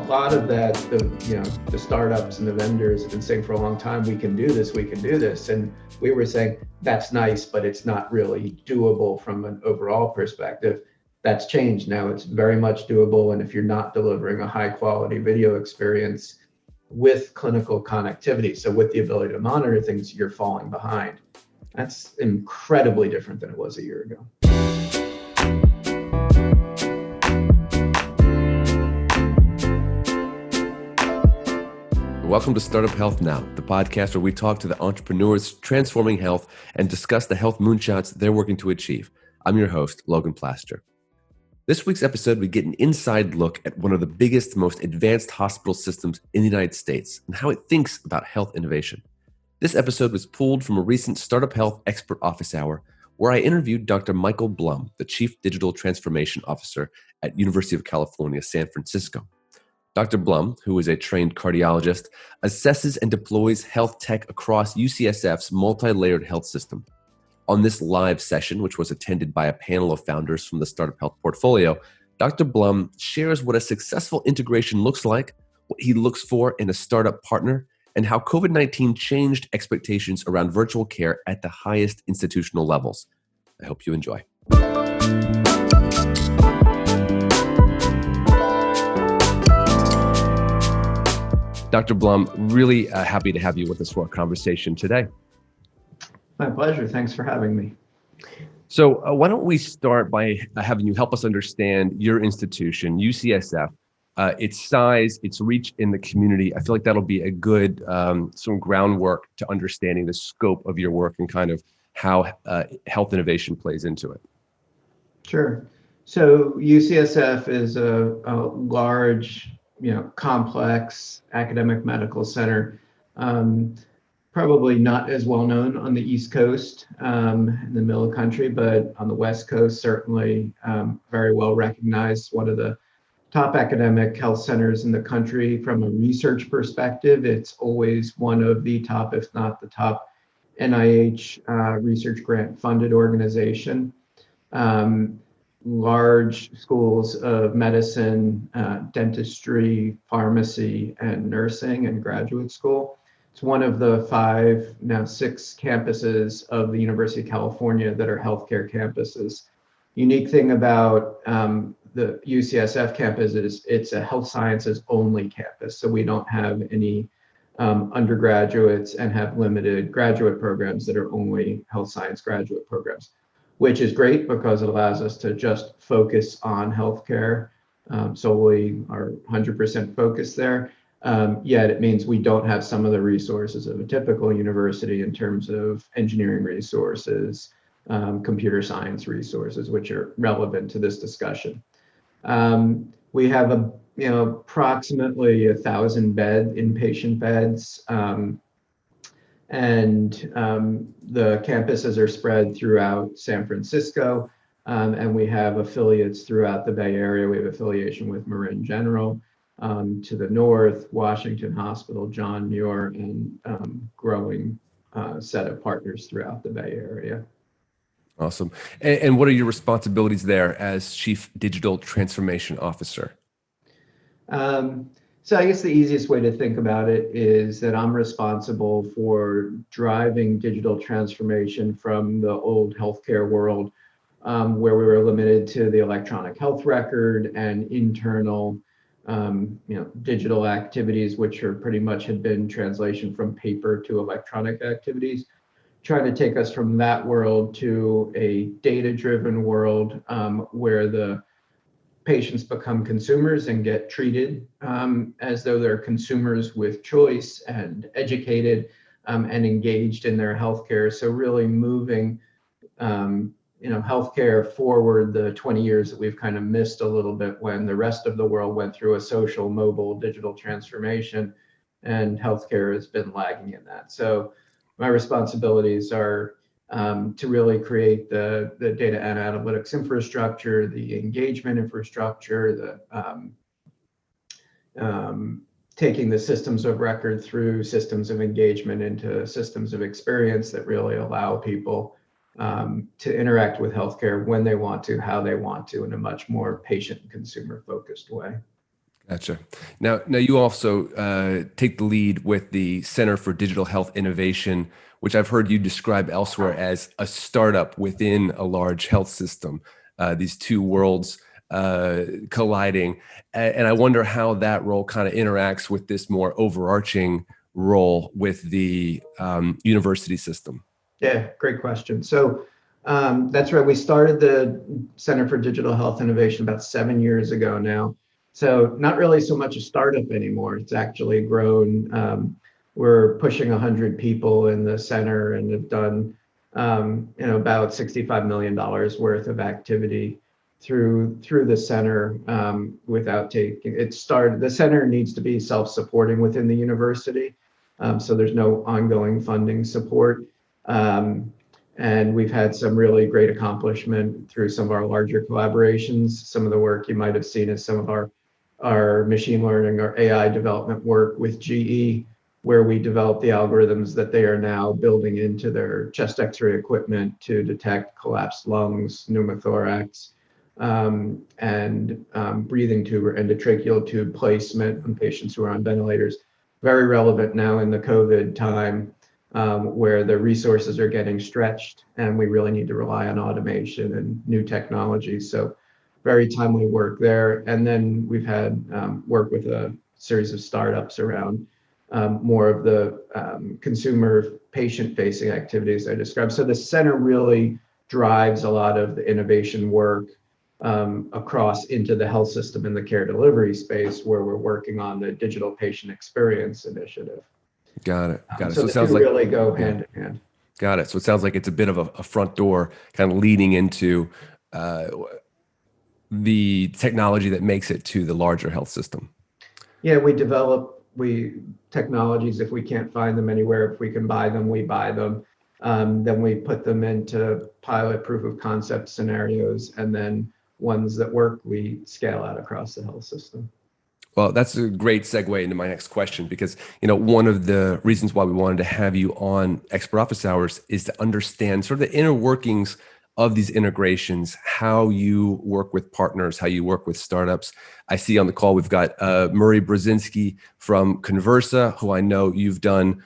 lot of that, the startups and the vendors have been saying for a long time, we can do this. And we were saying, that's nice, but it's not really doable from an overall perspective. That's changed now. It's very much doable. And if you're not delivering a high quality video experience with clinical connectivity, so with the ability to monitor things, you're falling behind. That's incredibly different than it was a year ago. Welcome to StartUp Health Now, the podcast where we talk to the entrepreneurs transforming health and discuss the health moonshots they're working to achieve. I'm your host, Logan Plaster. This week's episode, we get an inside look at one of the biggest, most advanced hospital systems in the United States and how it thinks about health innovation. This episode was pulled from a recent StartUp Health Expert Office Hour where I interviewed Dr. Michael Blum, the Chief Digital Transformation Officer at University of California, San Francisco. Dr. Blum, who is a trained cardiologist, assesses and deploys health tech across UCSF's multi-layered health system. On this live session, which was attended by a panel of founders from the StartUp Health portfolio, Dr. Blum shares what a successful integration looks like, what he looks for in a startup partner, and how COVID-19 changed expectations around virtual care at the highest institutional levels. I hope you enjoy. Dr. Blum, really happy to have you with us for our conversation today. My pleasure. Thanks for having me. So why don't we start by having you help us understand your institution, UCSF, its size, its reach in the community. I feel like that'll be a good some groundwork to understanding the scope of your work and kind of how health innovation plays into it. Sure. So UCSF is a large, complex academic medical center, probably not as well known on the East Coast, in the middle of the country, but on the West Coast, certainly very well recognized, one of the top academic health centers in the country. From a research perspective, it's always one of the top, if not the top, NIH research grant funded organization. Large schools of medicine, dentistry, pharmacy, and nursing and graduate school. It's one of the 5, now 6 campuses of the University of California that are healthcare campuses. Unique thing about the UCSF campus is it's a health sciences only campus. So we don't have any undergraduates and have limited graduate programs that are only health science graduate programs, which is great because it allows us to just focus on healthcare, solely our 100% focus there. Yet it means we don't have some of the resources of a typical university in terms of engineering resources, computer science resources, which are relevant to this discussion. We have approximately 1,000 inpatient beds. And the campuses are spread throughout San Francisco, and we have affiliates throughout the Bay Area. We have affiliation with Marin General to the north, Washington Hospital, John Muir, and growing set of partners throughout the Bay Area. Awesome. And what are your responsibilities there as Chief Digital Transformation Officer? So I guess the easiest way to think about it is that I'm responsible for driving digital transformation from the old healthcare world, where we were limited to the electronic health record and internal, digital activities, which are pretty much had been translation from paper to electronic activities, trying to take us from that world to a data-driven world, where the patients become consumers and get treated as though they're consumers with choice and educated and engaged in their healthcare. So really moving, healthcare forward the 20 years that we've kind of missed a little bit when the rest of the world went through a social, mobile, digital transformation, and healthcare has been lagging in that. So my responsibilities are to really create the data and analytics infrastructure, the engagement infrastructure, taking the systems of record through systems of engagement into systems of experience that really allow people to interact with healthcare when they want to, how they want to, in a much more patient and consumer focused way. Gotcha. Now you also take the lead with the Center for Digital Health Innovation, which I've heard you describe elsewhere as a startup within a large health system. These two worlds colliding, and I wonder how that role kind of interacts with this more overarching role with the university system. Yeah, great question. So that's right. We started the Center for Digital Health Innovation about 7 years ago now. So not really so much a startup anymore. It's actually grown. We're pushing 100 people in the center and have done about $65 million worth of activity through the center without taking it started. The center needs to be self-supporting within the university. So there's no ongoing funding support. And we've had some really great accomplishment through some of our larger collaborations. Some of the work you might have seen is some of our machine learning or AI development work with GE, where we developed the algorithms that they are now building into their chest X-ray equipment to detect collapsed lungs, pneumothorax, and breathing tube or endotracheal tube placement on patients who are on ventilators. Very relevant now in the COVID time, where the resources are getting stretched and we really need to rely on automation and new technologies. So very timely work there. And then we've had work with a series of startups around more of the consumer patient-facing activities I described. So the center really drives a lot of the innovation work across into the health system and the care delivery space, where we're working on the digital patient experience initiative. Got it. So it the sounds two like really go hand in hand. Got it. So it sounds like it's a bit of a front door, kind of leading into the technology that makes it to the larger health system. Yeah, we develop technologies. If we can't find them anywhere, if we can buy them, we buy them. Then we put them into pilot proof of concept scenarios, and then ones that work, we scale out across the health system. Well, that's a great segue into my next question, because one of the reasons why we wanted to have you on Expert Office Hours is to understand sort of the inner workings of these integrations, how you work with partners, how you work with startups. I see on the call we've got Murray Brzezinski from Conversa, who I know you've done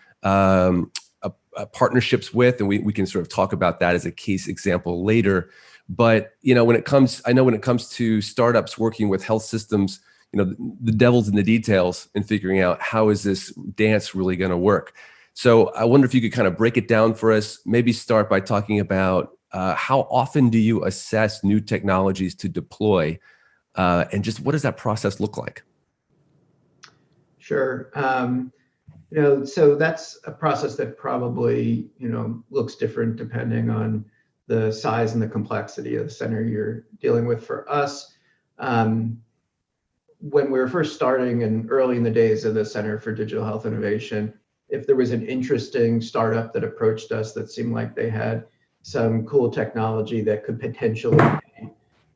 partnerships with, and we can sort of talk about that as a case example later. But when it comes to startups working with health systems, the devil's in the details in figuring out how is this dance really going to work. So I wonder if you could kind of break it down for us. Maybe start by talking about how often do you assess new technologies to deploy, and just what does that process look like? Sure. So that's a process that probably looks different depending on the size and the complexity of the center you're dealing with. For us, when we were first starting and early in the days of the Center for Digital Health Innovation, if there was an interesting startup that approached us that seemed like they had some cool technology that could potentially be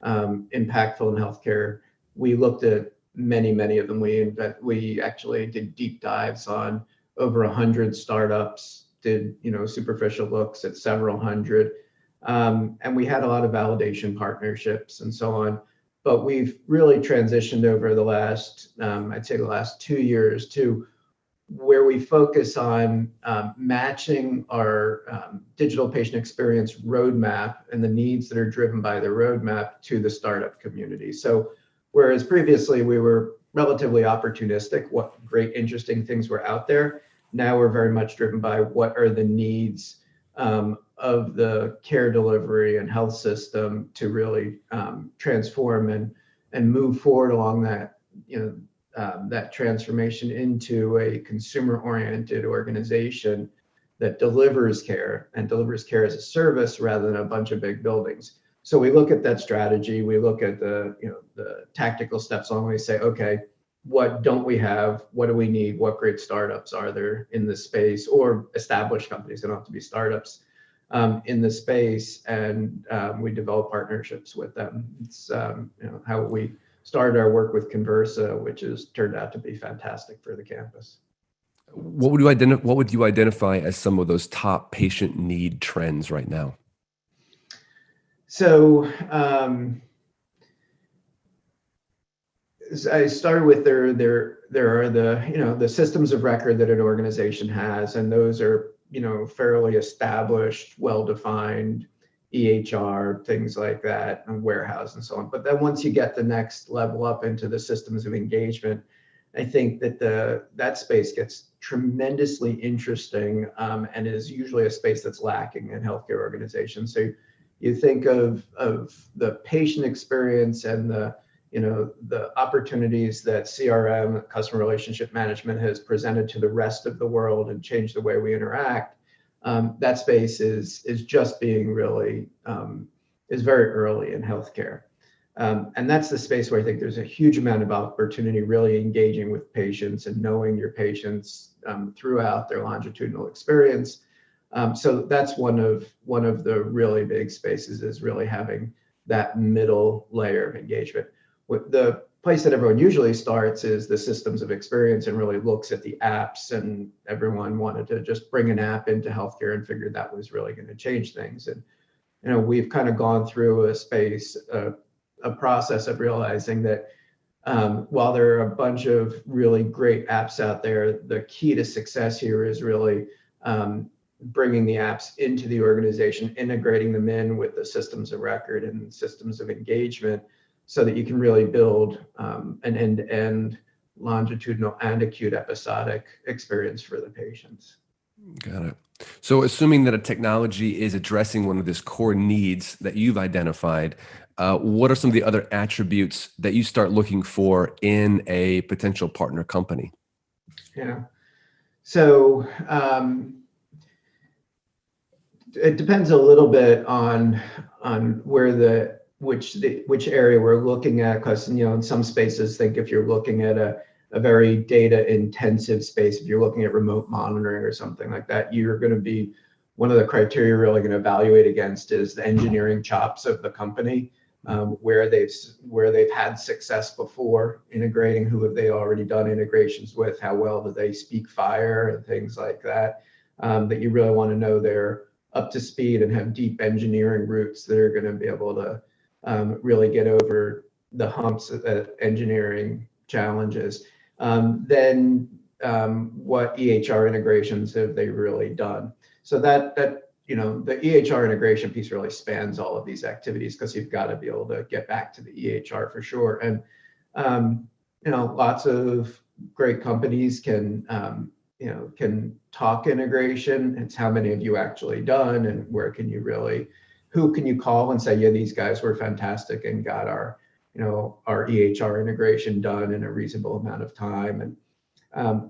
impactful in healthcare, we looked at many of them. We actually did deep dives on over 100 startups, did superficial looks at several hundred, and we had a lot of validation partnerships and so on. But we've really transitioned over the last, I'd say the last 2 years, to where we focus on matching our digital patient experience roadmap and the needs that are driven by the roadmap to the startup community. So whereas previously we were relatively opportunistic, what great, interesting things were out there, now we're very much driven by what are the needs of the care delivery and health system to really transform and move forward along that, that transformation into a consumer-oriented organization that delivers care as a service rather than a bunch of big buildings. So we look at that strategy, we look at the tactical steps along the way, say, okay, what don't we have? What do we need? What great startups are there in this space, or established companies, they don't have to be startups, in the space, and we develop partnerships with them. It's how we started our work with Conversa, which has turned out to be fantastic for the campus. What would you identify as some of those top patient need trends right now? So I started with there are the systems of record that an organization has, and those are fairly established, well-defined EHR, things like that, and warehouse and so on. But then once you get the next level up into the systems of engagement, I think that that space gets tremendously interesting, and is usually a space that's lacking in healthcare organizations. So you think of the patient experience and the opportunities that CRM, customer relationship management, has presented to the rest of the world and changed the way we interact. That space is just being really is very early in healthcare. And that's the space where I think there's a huge amount of opportunity, really engaging with patients and knowing your patients throughout their longitudinal experience. So that's one of the really big spaces, is really having that middle layer of engagement. The place that everyone usually starts is the systems of experience and really looks at the apps, and everyone wanted to just bring an app into healthcare and figured that was really going to change things. And we've kind of gone through a process of realizing that while there are a bunch of really great apps out there, the key to success here is really bringing the apps into the organization, integrating them in with the systems of record and systems of engagement, so that you can really build an end-to-end longitudinal and acute episodic experience for the patients. Got it. So assuming that a technology is addressing one of these core needs that you've identified, what are some of the other attributes that you start looking for in a potential partner company? Yeah. So it depends a little bit on where which area we're looking at, because in some spaces, think if you're looking at a very data intensive space, if you're looking at remote monitoring or something like that, you're going to be, one of the criteria you're really going to evaluate against is the engineering chops of the company, where they've had success before integrating, who have they already done integrations with, how well do they speak fire, and things like that, that you really want to know they're up to speed and have deep engineering roots that are going to be able to really get over the humps of engineering challenges. Then what EHR integrations have they really done? So that the EHR integration piece really spans all of these activities, because you've got to be able to get back to the EHR for sure. And lots of great companies can talk integration. It's how many have you actually done, and who can you call and say, yeah, these guys were fantastic and got our EHR integration done in a reasonable amount of time. And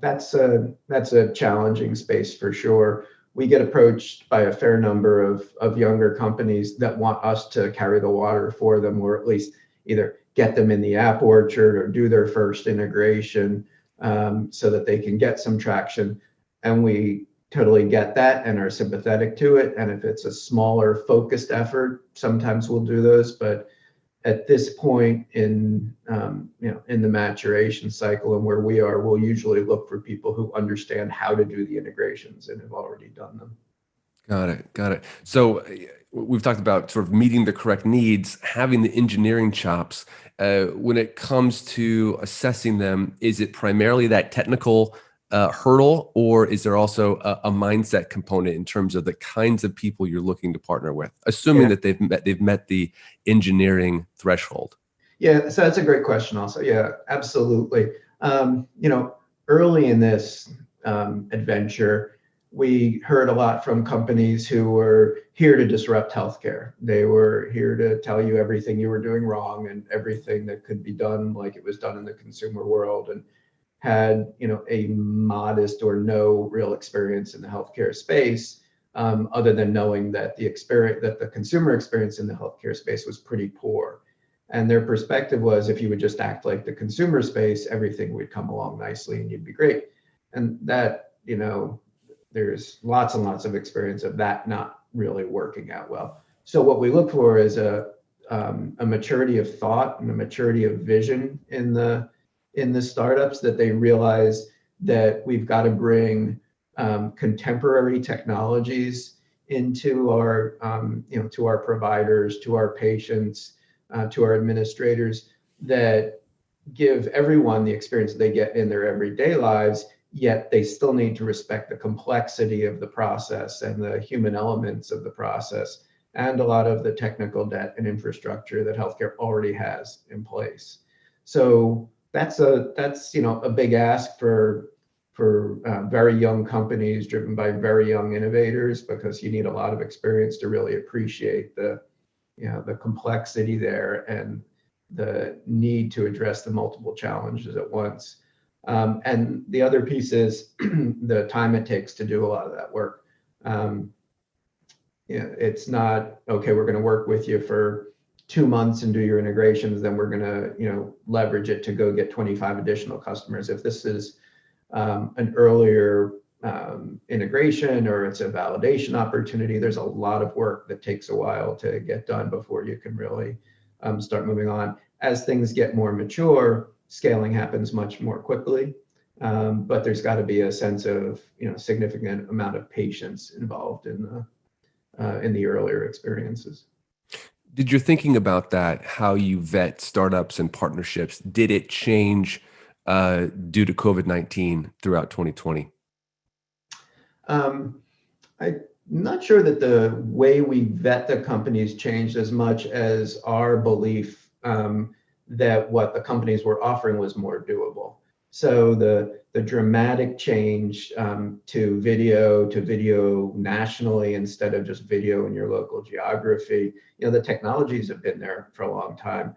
that's a challenging space for sure. We get approached by a fair number of younger companies that want us to carry the water for them, or at least either get them in the app orchard or do their first integration, so that they can get some traction. And we totally get that and are sympathetic to it. And if it's a smaller focused effort, sometimes we'll do those. But at this point in the maturation cycle and where we are, we'll usually look for people who understand how to do the integrations and have already done them. Got it. So we've talked about sort of meeting the correct needs, having the engineering chops. When it comes to assessing them, is it primarily that technical hurdle, or is there also a mindset component in terms of the kinds of people you're looking to partner with, assuming that they've met the engineering threshold? Yeah, so that's a great question also. Yeah, absolutely. Early in this adventure, we heard a lot from companies who were here to disrupt healthcare. They were here to tell you everything you were doing wrong and everything that could be done like it was done in the consumer world, and had a modest or no real experience in the healthcare space, other than knowing that the consumer experience in the healthcare space was pretty poor. And their perspective was, if you would just act like the consumer space, everything would come along nicely and you'd be great. And that, there's lots and lots of experience of that not really working out well. So what we look for is a maturity of thought and a maturity of vision in the startups, that they realize that we've got to bring contemporary technologies into our to our providers, to our patients, to our administrators, that give everyone the experience they get in their everyday lives, yet they still need to respect the complexity of the process and the human elements of the process and a lot of the technical debt and infrastructure that healthcare already has in place. So that's a big ask for very young companies driven by very young innovators, because you need a lot of experience to really appreciate the complexity there and the need to address the multiple challenges at once. And the other piece is the time it takes to do a lot of that work. It's not, okay, we're going to work with you for 2 months and do your integrations, then we're going to leverage it to go get 25 additional customers. If this is an earlier integration or it's a validation opportunity, there's a lot of work that takes a while to get done before you can really start moving on. As things get more mature, scaling happens much more quickly, but there's got to be a sense of significant amount of patience involved in the earlier experiences. Did your thinking about that, how you vet startups and partnerships, did it change due to COVID-19 throughout 2020? I'm not sure that the way we vet the companies changed as much as our belief that what the companies were offering was more doable. So the dramatic change to video nationally instead of just video in your local geography, the technologies have been there for a long time,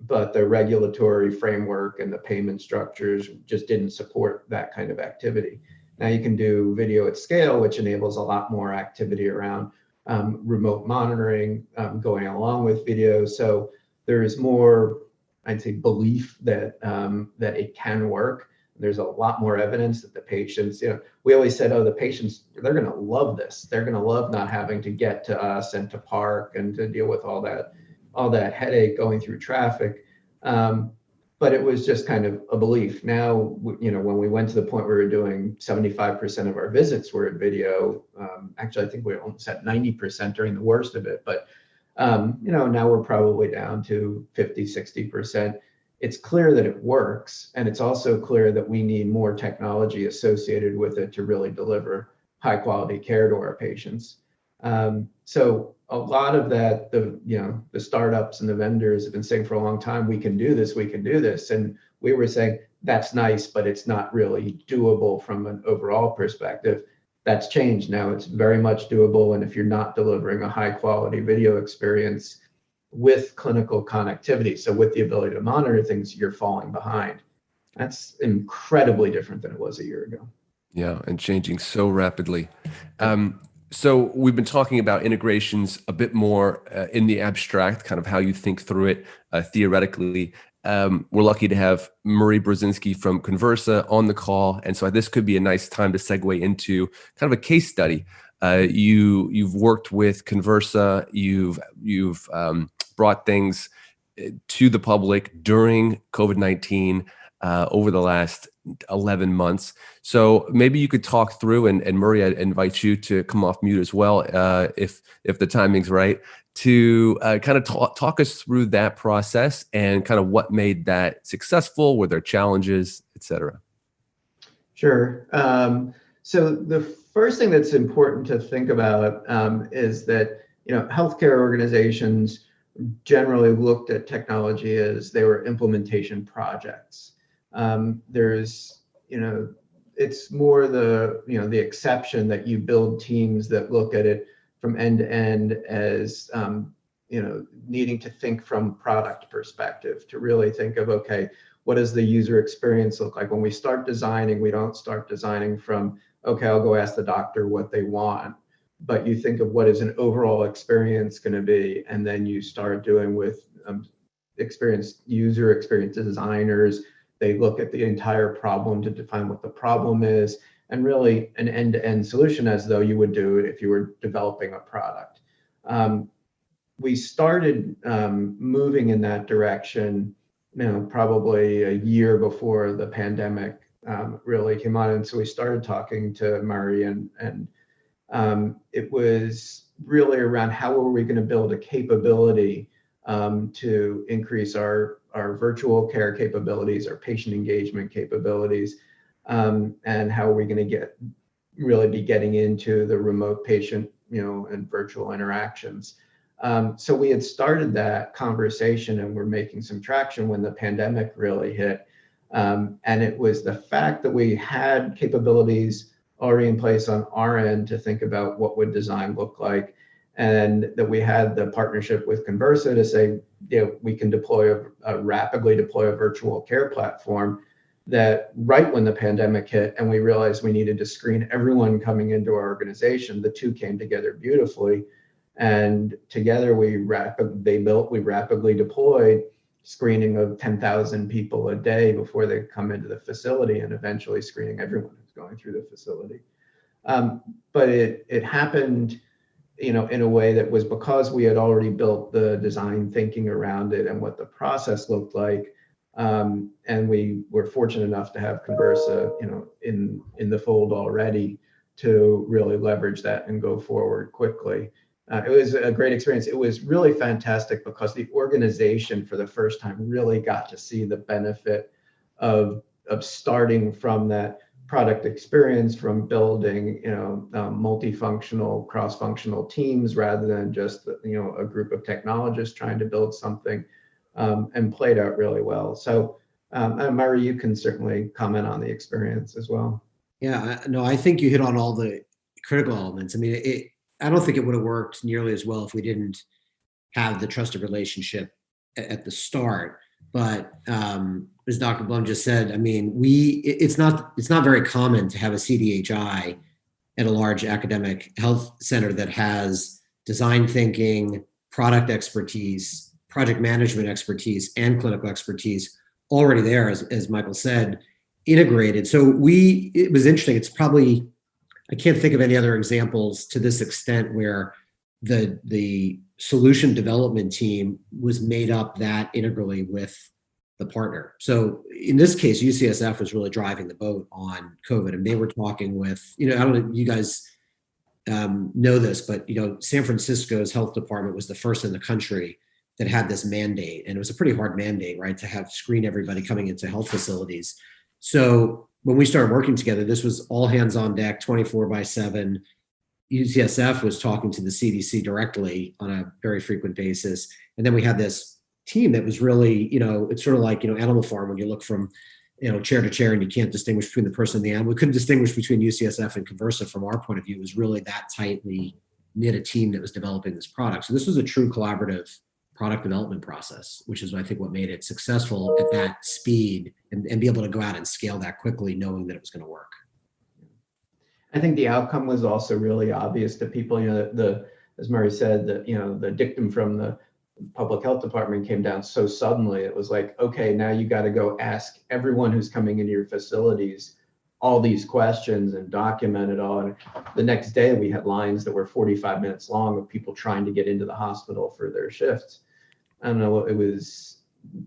but the regulatory framework and the payment structures just didn't support that kind of activity. Now you can do video at scale, which enables a lot more activity around remote monitoring going along with video. So there is more, I'd say, belief that it can work. There's a lot more evidence that the patients, we always said, the patients, they're going to love this. They're going to love not having to get to us and to park and to deal with all that headache going through traffic. But it was just kind of a belief. Now, when we went to the point where we were doing 75% of our visits were at video, actually, I think we almost at 90% during the worst of it. But, now we're probably down to 50, 60%. It's clear that it works. And it's also clear that we need more technology associated with it to really deliver high quality care to our patients. So a lot of that, the startups and the vendors have been saying for a long time, we can do this. And we were saying, that's nice, but it's not really doable from an overall perspective. That's changed now. It's very much doable. And if you're not delivering a high quality video experience with clinical connectivity, so with the ability to monitor things, you're falling behind. That's incredibly different than it was a year ago. Yeah, and changing so rapidly. So we've been talking about integrations a bit more in the abstract, kind of how you think through it theoretically. We're lucky to have Marie Brzezinski from Conversa on the call. And so this could be a nice time to segue into kind of a case study. You've worked with Conversa, you've brought things to the public during COVID-19 over the last 11 months. So maybe you could talk through, and Murray, I invite you to come off mute as well, if the timing's right, to kind of talk us through that process and kind of what made that successful, were there challenges, et cetera. Sure. So the first thing that's important to think about is that healthcare organizations generally looked at technology as they were implementation projects. It's more the exception that you build teams that look at it from end to end as needing to think from product perspective, to really think of, okay, what does the user experience look like? When we start designing, we don't start designing from, okay, I'll go ask the doctor what they want, but you think of what is an overall experience going to be, and then you start doing with user experience designers. They look at the entire problem to define what the problem is, and really an end-to-end solution as though you would do it if you were developing a product. We started moving in that direction, probably a year before the pandemic really came on. And so we started talking to Murray, and it was really around how are we going to build a capability to increase our our virtual care capabilities, our patient engagement capabilities, and how are we going to really be getting into the remote patient, and virtual interactions. So we had started that conversation and we're making some traction when the pandemic really hit. And it was the fact that we had capabilities already in place on our end to think about what would design look like, and that we had the partnership with Conversa to say, we can rapidly deploy a virtual care platform, that right when the pandemic hit and we realized we needed to screen everyone coming into our organization, the two came together beautifully. And together we rapidly deployed screening of 10,000 people a day before they come into the facility, and eventually screening everyone who's going through the facility. But it happened, in a way that was because we had already built the design thinking around it and what the process looked like. And we were fortunate enough to have Conversa, in the fold already to really leverage that and go forward quickly. It was a great experience. It was really fantastic because the organization for the first time really got to see the benefit of starting from that product experience, from building, multifunctional, cross-functional teams rather than just, a group of technologists trying to build something, and played out really well. So, Murray, you can certainly comment on the experience as well. Yeah, no, I think you hit on all the critical elements. I mean, I don't think it would have worked nearly as well if we didn't have the trusted relationship at the start. But as Dr. Blum just said, I mean, it's not very common to have a CDHI at a large academic health center that has design thinking, product expertise, project management expertise, and clinical expertise already there, as Michael said, integrated. So it was interesting. It's probably, I can't think of any other examples to this extent where the solution development team was made up that integrally with the partner. So in this case, UCSF was really driving the boat on COVID, and they were talking with, I don't know if you guys know this, but San Francisco's health department was the first in the country that had this mandate, and it was a pretty hard mandate, right, to have screen everybody coming into health facilities. So when we started working together, this was all hands on deck, 24/7. UCSF was talking to the CDC directly on a very frequent basis. And then we had this team that was really, it's sort of like, Animal Farm, when you look from, chair to chair and you can't distinguish between the person and the animal. We couldn't distinguish between UCSF and Conversa from our point of view. It was really that tightly knit a team that was developing this product. So this was a true collaborative product development process, which is, I think, what made it successful at that speed and be able to go out and scale that quickly, knowing that it was going to work. I think the outcome was also really obvious to people. As Murray said, the dictum from the public health department came down so suddenly. It was like, okay, now you got to go ask everyone who's coming into your facilities all these questions and document it all. And the next day we had lines that were 45 minutes long of people trying to get into the hospital for their shifts. I don't know, it was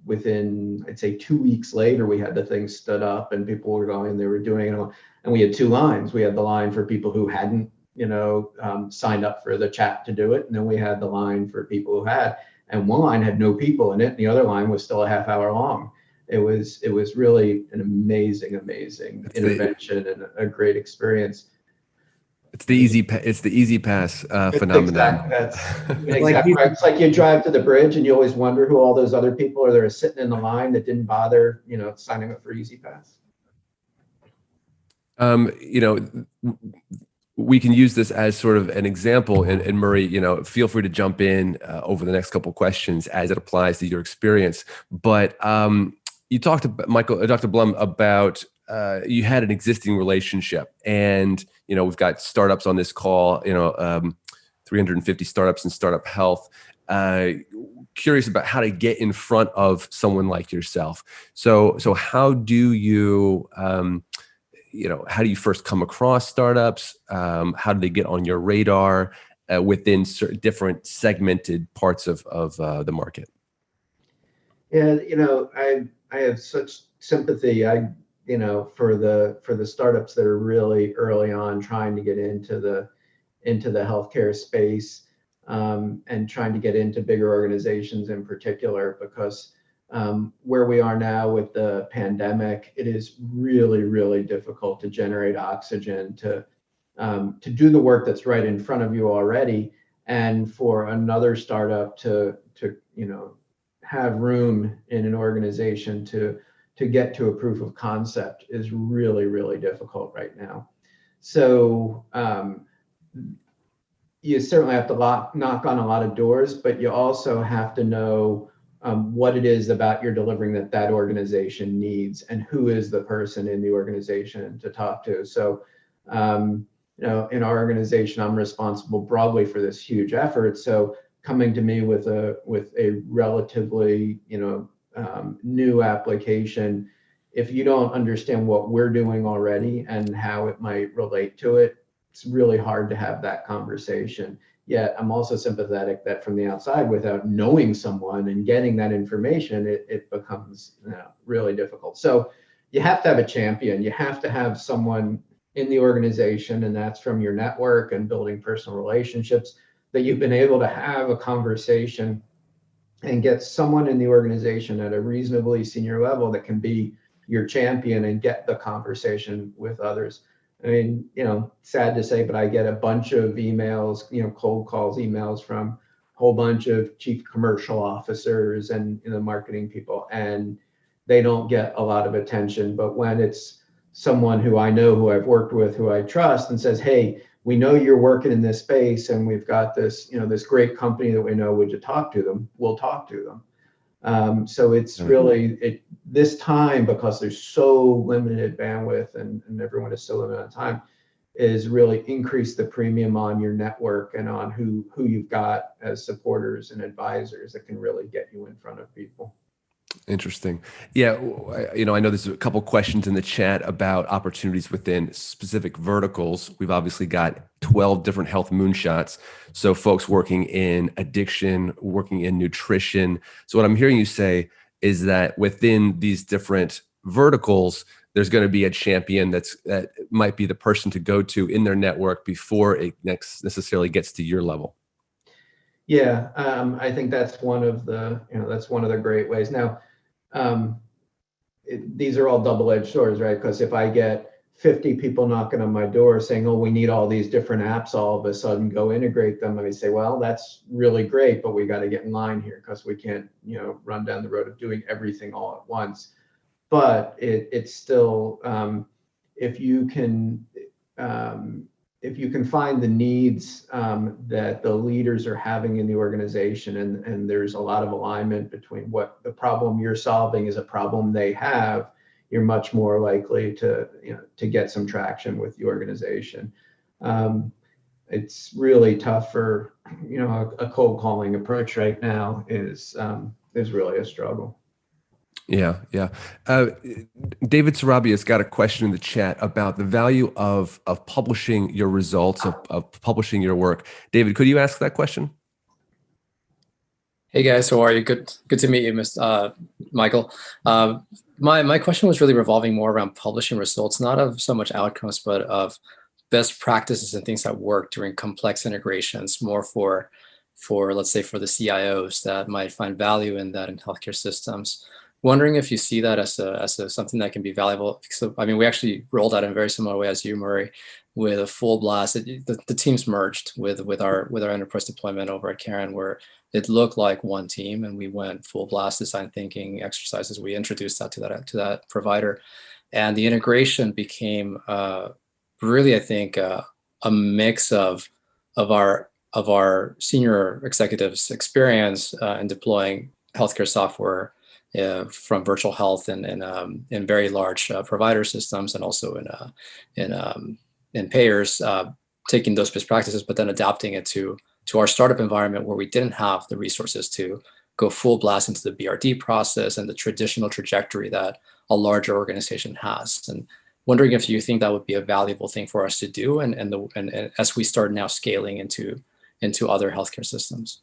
within, I'd say 2 weeks later, we had the thing stood up and people were going, they were doing it. And we had two lines. We had the line for people who hadn't, signed up for the chat to do it. And then we had the line for people who had, and one line had no people in it. And the other line was still a half hour long. It was really an amazing intervention and a great experience. It's the easy pass phenomenon. Exactly right. It's like you drive to the bridge and you always wonder who all those other people are that are sitting in the line that didn't bother, signing up for Easy Pass. We can use this as sort of an example, and Murray, feel free to jump in over the next couple of questions as it applies to your experience. But you talked to Dr. Blum about you had an existing relationship, and we've got startups on this call, 350 startups in StartUp Health. Curious about how to get in front of someone like yourself. So how do you how do you first come across startups? How do they get on your radar within certain different segmented parts of the market? Yeah, I have such sympathy, for the startups that are really early on trying to get into the healthcare space, and trying to get into bigger organizations in particular, because where we are now with the pandemic, it is really, really difficult to generate oxygen to do the work that's right in front of you already, and for another startup to have room in an organization to get to a proof of concept is really, really difficult right now. So you certainly have to knock on a lot of doors, but you also have to know what it is about your delivering that organization needs, and who is the person in the organization to talk to. So, in our organization, I'm responsible broadly for this huge effort. So coming to me with a relatively, new application, if you don't understand what we're doing already and how it might relate to it, it's really hard to have that conversation. Yet I'm also sympathetic that from the outside, without knowing someone and getting that information, it becomes really difficult. So you have to have a champion. You have to have someone in the organization, and that's from your network and building personal relationships, that you've been able to have a conversation and get someone in the organization at a reasonably senior level that can be your champion and get the conversation with others. I mean, sad to say, but I get a bunch of emails, cold calls, emails from a whole bunch of chief commercial officers and marketing people, and they don't get a lot of attention. But when it's someone who I know, who I've worked with, who I trust, and says, hey, we know you're working in this space, and we've got this, this great company that we know, would you talk to them? We'll talk to them. So it's really this time, because there's so limited bandwidth and everyone is so limited on time, is really increase the premium on your network and on who you've got as supporters and advisors that can really get you in front of people. Interesting. Yeah. I know there's a couple questions in the chat about opportunities within specific verticals. We've obviously got 12 different health moonshots. So folks working in addiction, working in nutrition. So what I'm hearing you say is that within these different verticals, there's going to be a champion that might be the person to go to in their network before it necessarily gets to your level. Yeah, I think that's one of the great ways. Now, these are all double-edged swords, right? Because if I get 50 people knocking on my door saying, "Oh, we need all these different apps all of a sudden, go integrate them," and I say, "Well, that's really great, but we got to get in line here because we can't, run down the road of doing everything all at once." But it's still, if you can find the needs that the leaders are having in the organization, and there's a lot of alignment between what the problem you're solving is a problem they have, you're much more likely to get some traction with the organization. It's really tough for a cold calling approach right now is really a struggle. Yeah. David Sarabia has got a question in the chat about the value of publishing your results, of publishing your work. David, could you ask that question? Hey guys, how are you? Good to meet you, Mr. Michael. My question was really revolving more around publishing results, not of so much outcomes, but of best practices and things that work during complex integrations, more for let's say for the CIOs that might find value in that in healthcare systems. Wondering if you see that as something that can be valuable. So, I mean, we actually rolled out in a very similar way as you, Murray, with a full blast. The teams merged with our enterprise deployment over at Karen, where it looked like one team, and we went full blast design thinking exercises. We introduced that to that provider, and the integration became really, I think, a mix of our senior executives' experience in deploying healthcare software. From virtual health and in very large provider systems, and also in payers, taking those best practices, but then adapting it to our startup environment where we didn't have the resources to go full blast into the BRD process and the traditional trajectory that a larger organization has. And wondering if you think that would be a valuable thing for us to do, and as we start now scaling into other healthcare systems.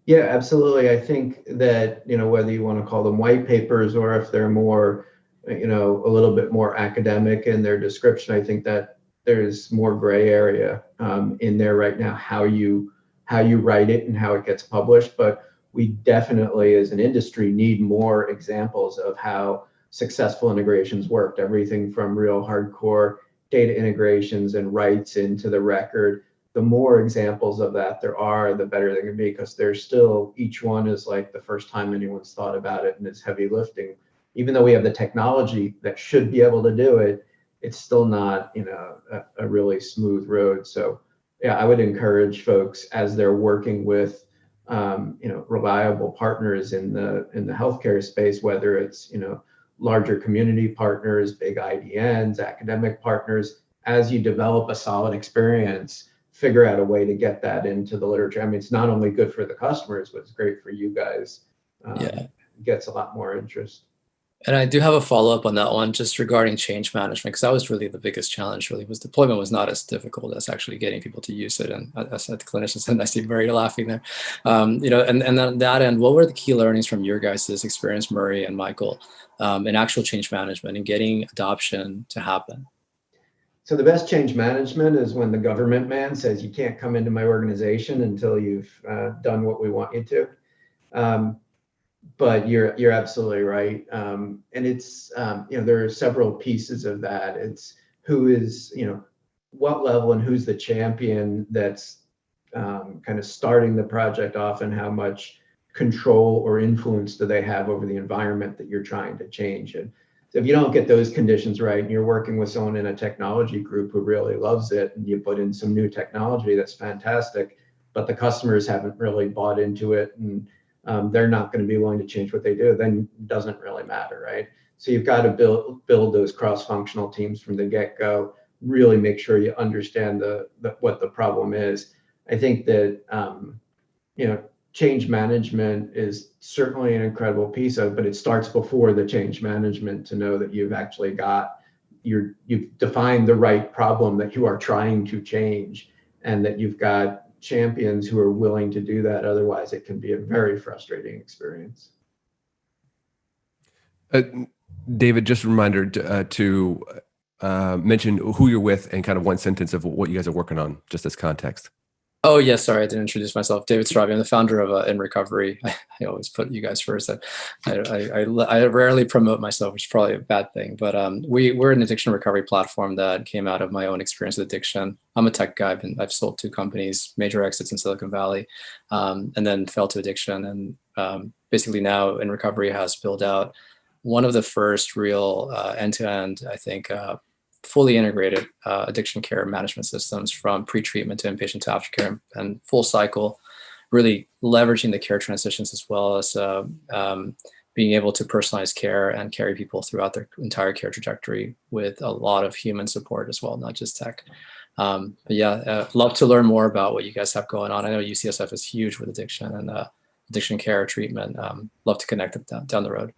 Yeah, absolutely. I think that, whether you want to call them white papers or if they're more, a little bit more academic in their description, I think that there's more gray area in there right now, how you write it and how it gets published. But we definitely, as an industry, need more examples of how successful integrations worked. Everything from real hardcore data integrations and writes into the record. The more examples of that there are, the better they can be, because there's still, each one is like the first time anyone's thought about it, and it's heavy lifting. Even though we have the technology that should be able to do it, it's still not, a really smooth road. So yeah, I would encourage folks, as they're working with reliable partners in the healthcare space, whether it's larger community partners, big IDNs, academic partners, as you develop a solid experience, figure out a way to get that into the literature. I mean, it's not only good for the customers, but it's great for you guys. It gets a lot more interest. And I do have a follow-up on that one, just regarding change management, because that was really the biggest challenge. Really, was deployment was not as difficult as actually getting people to use it. And as a clinician, and I see Murray laughing there. And then that end, what were the key learnings from your guys' experience, Murray and Michael, in actual change management and getting adoption to happen? So the best change management is when the government man says you can't come into my organization until you've done what we want you to. But you're absolutely right. And it's, there are several pieces of that. It's who is, what level and who's the champion that's kind of starting the project off, and how much control or influence do they have over the environment that you're trying to change. And so if you don't get those conditions right, and you're working with someone in a technology group who really loves it, and you put in some new technology that's fantastic, but the customers haven't really bought into it, and they're not going to be willing to change what they do, then it doesn't really matter, right? So you've got to build those cross-functional teams from the get-go, really make sure you understand what the problem is. I think that, change management is certainly an incredible piece of, but it starts before the change management to know that you've actually you've defined the right problem that you are trying to change, and that you've got champions who are willing to do that. Otherwise, it can be a very frustrating experience. David, just a reminder to mention who you're with and kind of one sentence of what you guys are working on, just as context. Oh, yes. Sorry, I didn't introduce myself. David Straube. I'm the founder of In Recovery. I always put you guys first. I rarely promote myself, which is probably a bad thing. But we're an addiction recovery platform that came out of my own experience with addiction. I'm a tech guy. I've sold 2 companies, major exits in Silicon Valley, and then fell to addiction. And basically now In Recovery has built out one of the first real end-to-end, I think, fully integrated addiction care management systems, from pre-treatment to inpatient to aftercare and full cycle, really leveraging the care transitions, as well as being able to personalize care and carry people throughout their entire care trajectory with a lot of human support as well, not just tech. But yeah, love to learn more about what you guys have going on. I know UCSF is huge with addiction and addiction care treatment. Love to connect down the road.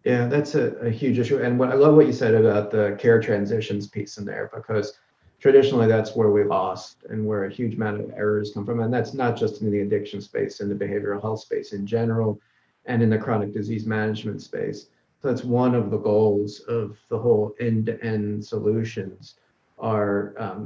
Yeah, that's a huge issue. And I love what you said about the care transitions piece in there, because traditionally that's where we lost and where a huge amount of errors come from. And that's not just in the addiction space, in the behavioral health space in general, and in the chronic disease management space. So that's one of the goals of the whole end-to-end solutions, are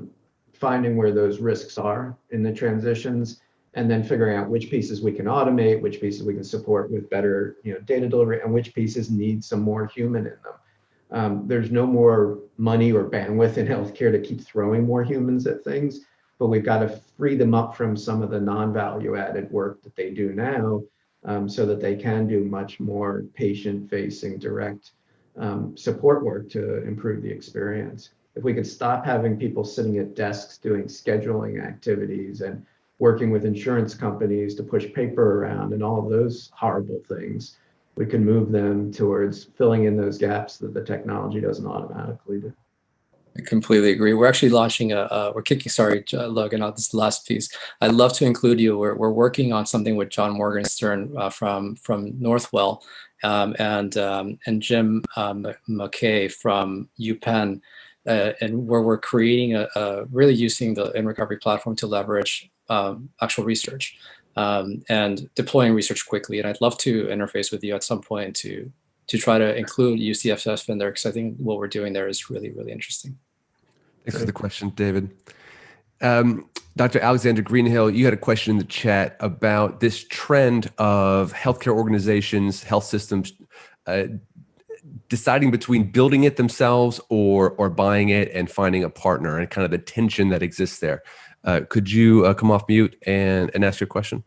finding where those risks are in the transitions, and then figuring out which pieces we can automate, which pieces we can support with better data delivery, and which pieces need some more human in them. There's no more money or bandwidth in healthcare to keep throwing more humans at things, but we've got to free them up from some of the non-value added work that they do now, so that they can do much more patient-facing direct support work to improve the experience. If we could stop having people sitting at desks doing scheduling activities and working with insurance companies to push paper around and all of those horrible things, we can move them towards filling in those gaps that the technology doesn't automatically do. I completely agree. We're actually launching Logan, on this last piece. I'd love to include you. We're working on something with John Morgenstern from Northwell, and Jim McKay from UPenn, and where we're creating really using the In Recovery platform to leverage actual research and deploying research quickly. And I'd love to interface with you at some point to try to include UCSF in there, because I think what we're doing there is really, really interesting. Thanks for the question, David. Dr. Alexander Greenhill, you had a question in the chat about this trend of healthcare organizations, health systems, deciding between building it themselves or buying it and finding a partner, and kind of the tension that exists there. Could you come off mute and ask your question?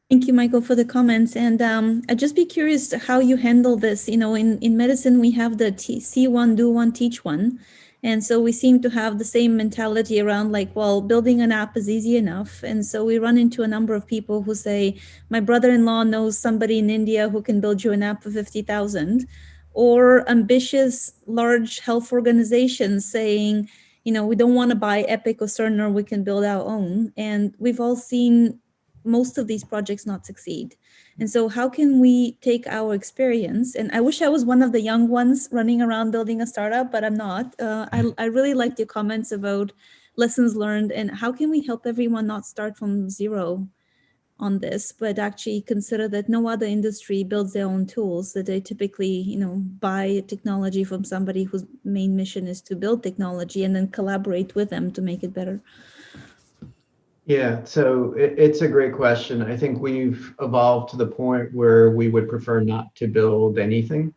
Thank you, Michael, for the comments. And I'd just be curious how you handle this. You know, in medicine, we have the see one, do one, teach one. And so we seem to have the same mentality around like, well, building an app is easy enough. And so we run into a number of people who say, my brother-in-law knows somebody in India who can build you an app for 50,000, or ambitious large health organizations saying, you know, we don't want to buy Epic or Cerner, we can build our own. And we've all seen most of these projects not succeed. And so how can we take our experience, and I wish I was one of the young ones running around building a startup, but I'm not. I really liked your comments about lessons learned, and how can we help everyone not start from zero on this, but actually consider that no other industry builds their own tools, that they typically, you know, buy technology from somebody whose main mission is to build technology and then collaborate with them to make it better. Yeah, so it's a great question. I think we've evolved to the point where we would prefer not to build anything.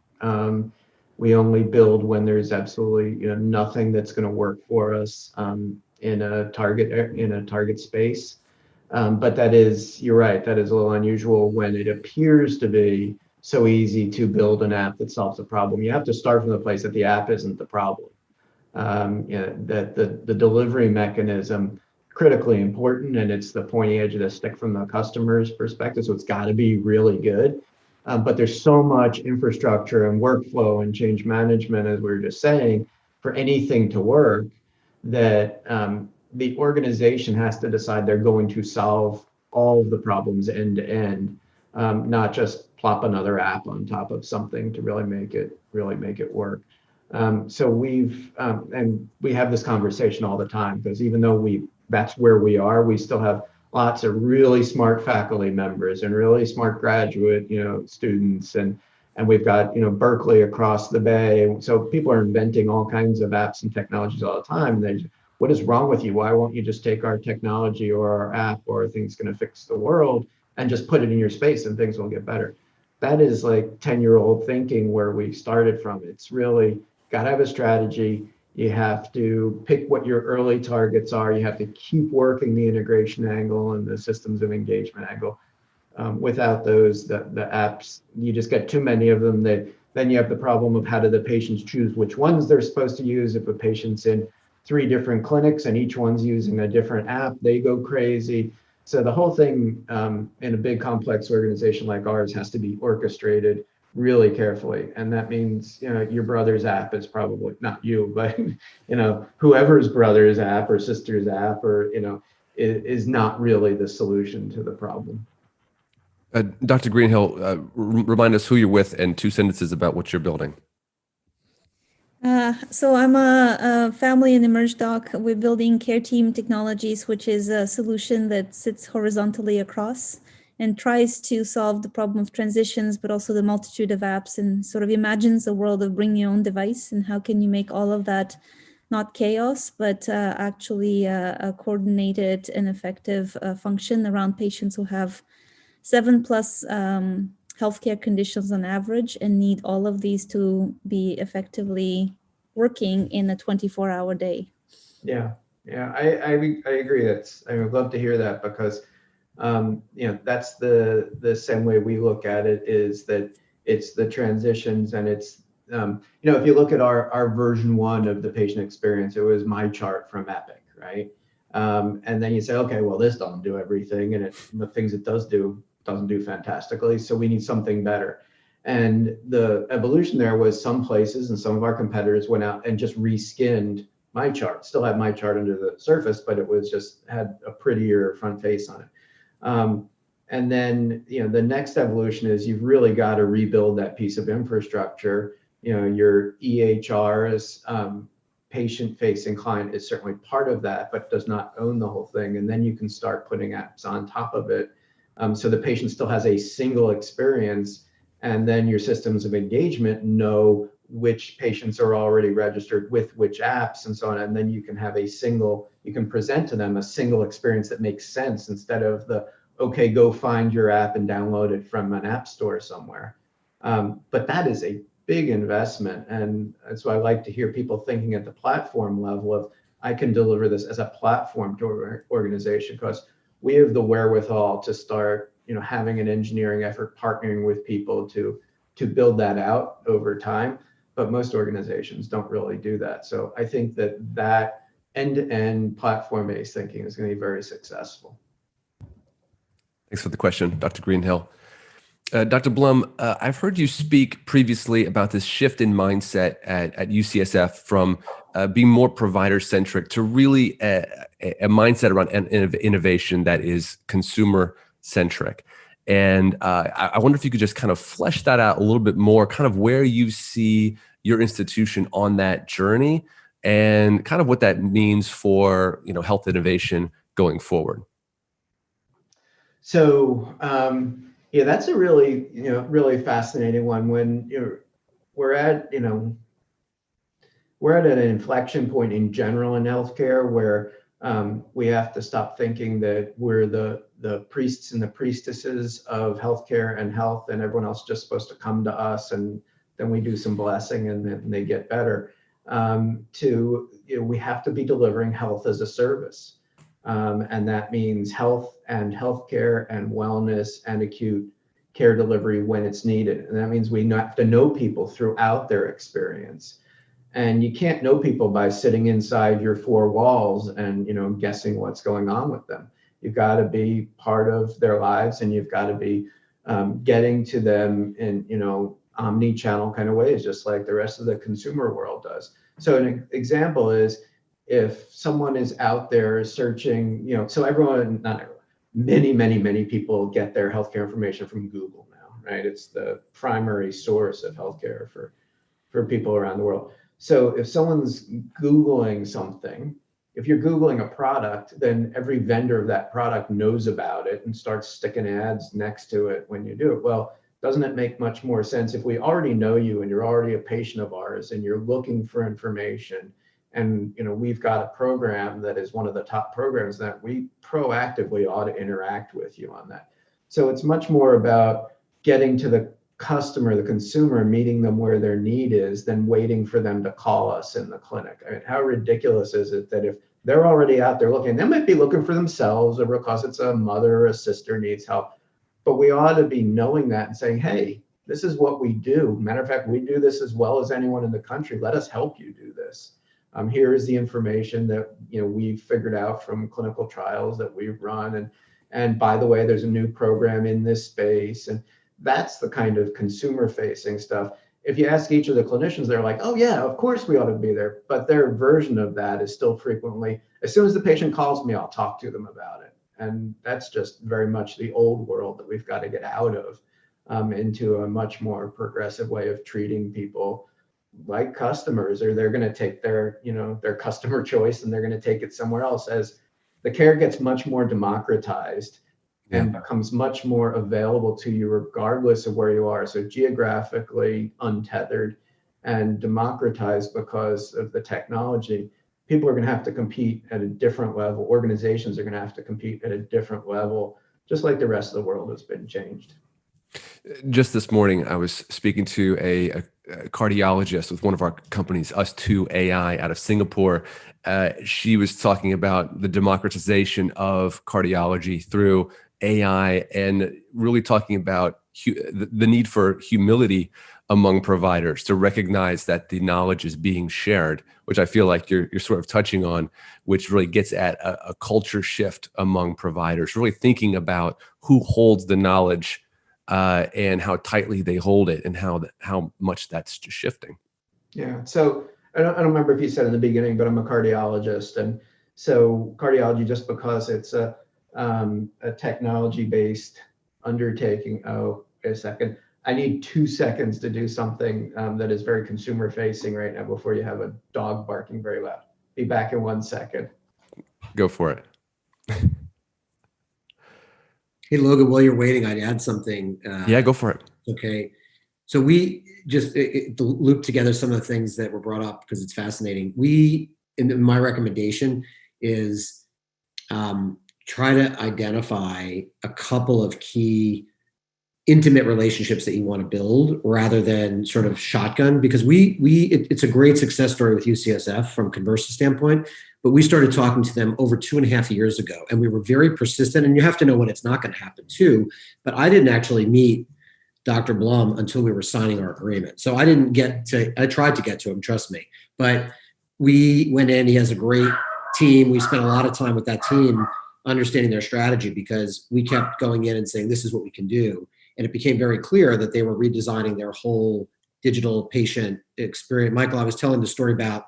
We only build when there's absolutely nothing that's going to work for us in a target space. But that is, you're right, that is a little unusual when it appears to be so easy to build an app that solves a problem. You have to start from the place that the app isn't the problem. That the delivery mechanism critically important, and it's the pointy edge of the stick from the customer's perspective. So it's got to be really good. But there's so much infrastructure and workflow and change management, as we were just saying, for anything to work, that the organization has to decide they're going to solve all of the problems end to end, not just plop another app on top of something to really make it work. So we have this conversation all the time, because even though that's where we are, we still have lots of really smart faculty members and really smart graduate students, and we've got Berkeley across the bay. So people are inventing all kinds of apps and technologies all the time. What is wrong with you? Why won't you just take our technology or our app or things going to fix the world and just put it in your space and things will get better? That is like 10-year-old thinking where we started from. It's really got to have a strategy. You have to pick what your early targets are. You have to keep working the integration angle and the systems of engagement angle. Without those, the apps, you just get too many of them. Then you have the problem of how do the patients choose which ones they're supposed to use. If a patient's in 3 different clinics and each one's using a different app, they go crazy. So the whole thing in a big complex organization like ours has to be orchestrated really carefully. And that means, your brother's app is probably not you, but, whoever's brother's app or sister's app or, is not really the solution to the problem. Dr. Greenhill, remind us who you're with and 2 sentences about what you're building. So I'm a family and emerge doc. We're building Care Team Technologies, which is a solution that sits horizontally across and tries to solve the problem of transitions, but also the multitude of apps, and sort of imagines a world of bring your own device, and how can you make all of that not chaos, but actually a coordinated and effective function around patients who have 7+ healthcare conditions on average and need all of these to be effectively working in a 24-hour day. Yeah, I agree. I would love to hear that, because that's the same way we look at it, is that it's the transitions, and it's if you look at our version 1 of the patient experience, it was my chart from Epic, right? And then you say, okay, well, this doesn't do everything, and the things it does do doesn't do fantastically, so we need something better. And the evolution there was some places and some of our competitors went out and just reskinned my chart. Still had my chart under the surface, but it was just had a prettier front face on it. And then the next evolution is you've really got to rebuild that piece of infrastructure. Your EHRs, patient-facing client, is certainly part of that, but does not own the whole thing. And then you can start putting apps on top of it. So the patient still has a single experience, and then your systems of engagement know which patients are already registered with which apps and so on. And then you can have you can present to them a single experience that makes sense instead of okay, go find your app and download it from an app store somewhere. But that is a big investment. And that's why I like to hear people thinking at the platform level of, I can deliver this as a platform to an organization, because we have the wherewithal to start, having an engineering effort, partnering with people to build that out over time. But most organizations don't really do that. So I think that end-to-end platform-based thinking is going to be very successful. Thanks for the question, Dr. Greenhill. Dr. Blum, I've heard you speak previously about this shift in mindset at UCSF from being more provider-centric to really a mindset around innovation that is consumer-centric. And I wonder if you could just kind of flesh that out a little bit more, kind of where you see your institution on that journey and kind of what that means for health innovation going forward. So yeah, that's a really really fascinating one. When we're at an inflection point in general in healthcare where we have to stop thinking that we're the priests and the priestesses of healthcare and health, and everyone else just supposed to come to us and then we do some blessing and then they get better. We have to be delivering health as a service. And that means health and healthcare and wellness and acute care delivery when it's needed. And that means we have to know people throughout their experience. And you can't know people by sitting inside your four walls and guessing what's going on with them. You've got to be part of their lives, and you've got to be getting to them in omni-channel kind of ways, just like the rest of the consumer world does. So an example is, if someone is out there searching, so many people get their healthcare information from Google now, right? It's the primary source of healthcare for people around the world. So if someone's Googling something, if you're Googling a product, then every vendor of that product knows about it and starts sticking ads next to it when you do it. Well, doesn't it make much more sense if we already know you and you're already a patient of ours and you're looking for information, and we've got a program that is one of the top programs, that we proactively ought to interact with you on that. So it's much more about getting to the customer, the consumer, meeting them where their need is, than waiting for them to call us in the clinic. I mean, how ridiculous is it that if they're already out there looking, they might be looking for themselves or because it's a mother or a sister needs help, but we ought to be knowing that and saying, hey, this is what we do. Matter of fact, we do this as well as anyone in the country. Let us help you do this. Here is the information that we've figured out from clinical trials that we've run, and by the way, there's a new program in this space, and that's the kind of consumer-facing stuff. If you ask each of the clinicians, they're like, "Oh yeah, of course we ought to be there," but their version of that is still frequently, "As soon as the patient calls me, I'll talk to them about it," and that's just very much the old world that we've got to get out of, into a much more progressive way of treating people like customers, or they're going to take their customer choice and they're going to take it somewhere else. As the care gets much more democratized and becomes much more available to you regardless of where you are, so geographically untethered and democratized because of the technology, people are going to have to compete at a different level. Organizations are going to have to compete at a different level, just like the rest of the world has been changed. Just this morning, I was speaking to a cardiologist with one of our companies, Us2 AI, out of Singapore. She was talking about the democratization of cardiology through AI, and really talking about the need for humility among providers to recognize that the knowledge is being shared, which I feel like you're sort of touching on, which really gets at a culture shift among providers, really thinking about who holds the knowledge and how tightly they hold it, and how much that's just shifting. Yeah. So I don't remember if you said in the beginning, but I'm a cardiologist, and so cardiology, just because it's a technology-based undertaking. Oh, wait a second. I need 2 seconds to do something that is very consumer-facing right now before you have a dog barking very loud. Be back in 1 second. Go for it. Hey, Logan, while you're waiting, I'd add something. Yeah, go for it. Okay. So we just to loop together some of the things that were brought up because it's fascinating. My recommendation is try to identify a couple of key intimate relationships that you want to build rather than sort of shotgun, because it's a great success story with UCSF from Conversa's standpoint, but we started talking to them over 2.5 years ago, and we were very persistent. And you have to know when it's not going to happen too. But I didn't actually meet Dr. Blum until we were signing our agreement. So I tried to get to him, trust me. But we went in, he has a great team. We spent a lot of time with that team understanding their strategy because we kept going in and saying, this is what we can do. And it became very clear that they were redesigning their whole digital patient experience. Michael, I was telling the story about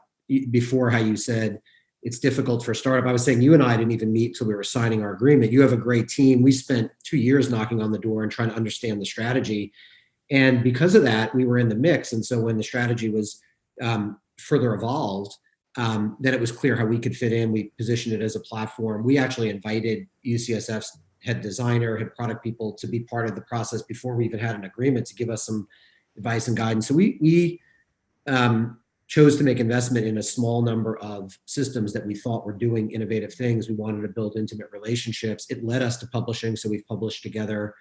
before how you said it's difficult for a startup. I was saying you and I didn't even meet till we were signing our agreement. You have a great team. We spent 2 years knocking on the door and trying to understand the strategy. And because of that, we were in the mix. And so when the strategy was further evolved, then it was clear how we could fit in. We positioned it as a platform. We actually invited UCSF's head designer, head product people to be part of the process before we even had an agreement to give us some advice and guidance. So we chose to make investment in a small number of systems that we thought were doing innovative things. We wanted to build intimate relationships. It led us to publishing. So we've published together.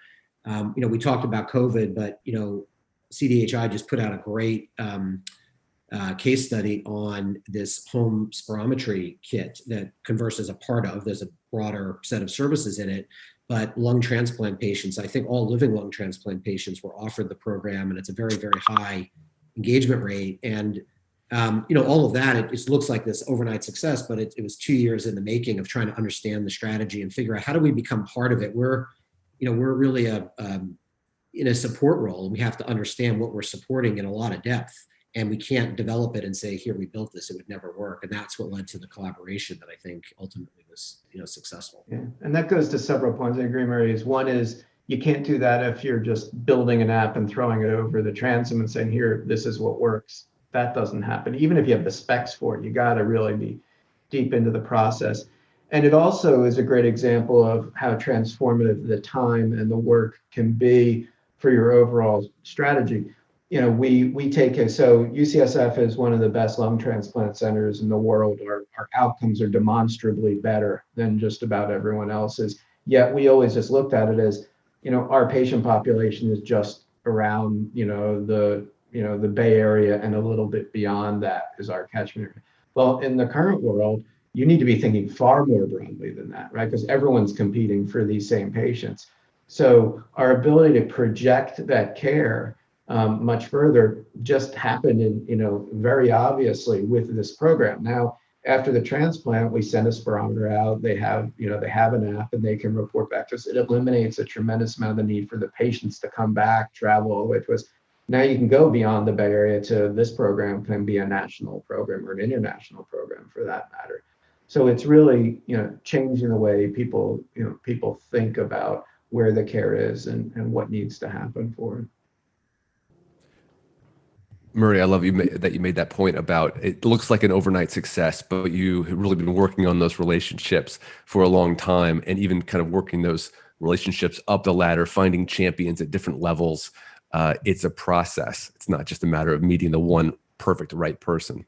We talked about COVID, but CDHI just put out a great case study on this home spirometry kit that Conversa is a part of. There's a broader set of services in it, but lung transplant patients, I think all living lung transplant patients were offered the program, and it's a very, very high engagement rate. And all of that, it just looks like this overnight success, but it was 2 years in the making of trying to understand the strategy and figure out how do we become part of it. We're really in a support role, and we have to understand what we're supporting in a lot of depth. And we can't develop it and say, here, we built this, it would never work. And that's what led to the collaboration that I think ultimately was, successful. Yeah. And that goes to several points I agree, Murray. One is you can't do that if you're just building an app and throwing it over the transom and saying, here, this is what works. That doesn't happen. Even if you have the specs for it, you got to really be deep into the process. And it also is a great example of how transformative the time and the work can be for your overall strategy. We take it, so UCSF is one of the best lung transplant centers in the world. Our outcomes are demonstrably better than just about everyone else's. Yet we always just looked at it as, our patient population is just around, the Bay Area and a little bit beyond that is our catchment area. Well, in the current world, you need to be thinking far more broadly than that, right? Because everyone's competing for these same patients. So our ability to project that care much further just happened in, very obviously with this program. Now, after the transplant, we send a spirometer out. They have an app and they can report back to us. It eliminates a tremendous amount of the need for the patients to come back, travel, which was, now you can go beyond the Bay Area to this program can be a national program or an international program for that matter. So it's really, changing the way people think about where the care is and what needs to happen for it. Murray, I love that you made that point about it looks like an overnight success, but you have really been working on those relationships for a long time and even kind of working those relationships up the ladder, finding champions at different levels. It's a process. It's not just a matter of meeting the one perfect right person.